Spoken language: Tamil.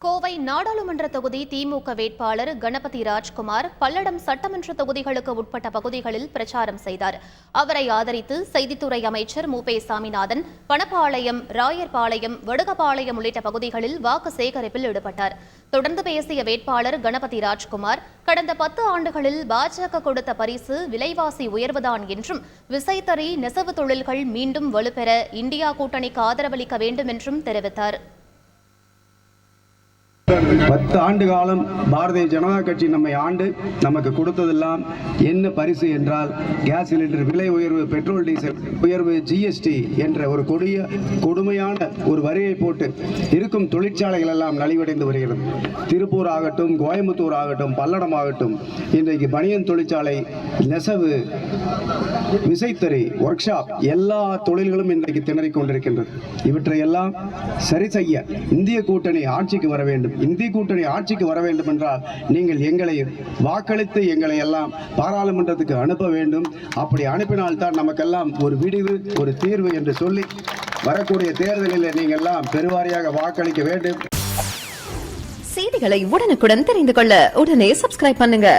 கோவை நாடாளுமன்ற தொகுதி திமுக வேட்பாளர் கணபதி ராஜ்குமார் பல்லடம் சட்டமன்ற தொகுதிகளுக்கு உட்பட்ட பகுதிகளில் பிரச்சாரம் செய்தார். அவரை ஆதரித்து செய்தித்துறை அமைச்சர் மு.பே. சாமிநாதன் பணப்பாளையம், ராயர்பாளையம், வடுகபாளையம் உள்ளிட்ட பகுதிகளில் வாக்கு சேகரிப்பில் ஈடுபட்டார். தொடர்ந்து பேசிய வேட்பாளர் கணபதி ராஜ்குமார், கடந்த 10 ஆண்டுகளில் பாஜக கொடுத்த பரிசு விலைவாசி உயர்வுதான் என்றும், விசைத்தறி, நெசவு தொழில்கள் மீண்டும் வலுப்பெற இந்தியா கூட்டணிக்கு ஆதரவளிக்க வேண்டும் என்றும் தெரிவித்தார். 10 ஆண்டு காலம் பாரதிய ஜனதா கட்சி நம்மை ஆண்டு நமக்கு கொடுத்ததெல்லாம் என்ன பரிசு என்றால், கேஸ் சிலிண்டர் விலை உயர்வு, பெட்ரோல் டீசல் உயர்வு, ஜிஎஸ்டி என்ற ஒரு கொடுமையான ஒரு வரியை போட்டு இருக்கும் தொழிற்சாலைகள் எல்லாம் நலிவடைந்து வருகிறது. திருப்பூர் ஆகட்டும், கோயம்புத்தூர் ஆகட்டும், பல்லடம் ஆகட்டும், இன்றைக்கு பனியன் தொழிற்சாலை, நெசவு, விசைத்தறி, ஒர்க் ஷாப், எல்லா தொழில்களும் இன்றைக்கு திணறிக் கொண்டிருக்கின்றது. இவற்றையெல்லாம் சரி செய்ய இந்திய கூட்டணி ஆட்சிக்கு வர வேண்டும். இந்திய கூட்டணி ஆட்சிக்கு வர வேண்டும் என்றால் நீங்கள் எங்களை வாக்களித்து எங்களை எல்லாம் பாராளுமன்றத்துக்கு அனுப்ப வேண்டும். அப்படி அனுப்பினால்தான் நமக்கெல்லாம் ஒரு விடிவு, ஒரு தீர்வு என்று சொல்லி வரக்கூடிய தேர்தலில் நீங்கள் எல்லாம் பெருவாரியாக வாக்களிக்க வேண்டும். செய்திகளை உடனுக்குடன் தெரிந்து கொள்ள உடனே சப்ஸ்கிரைப் பண்ணுங்க.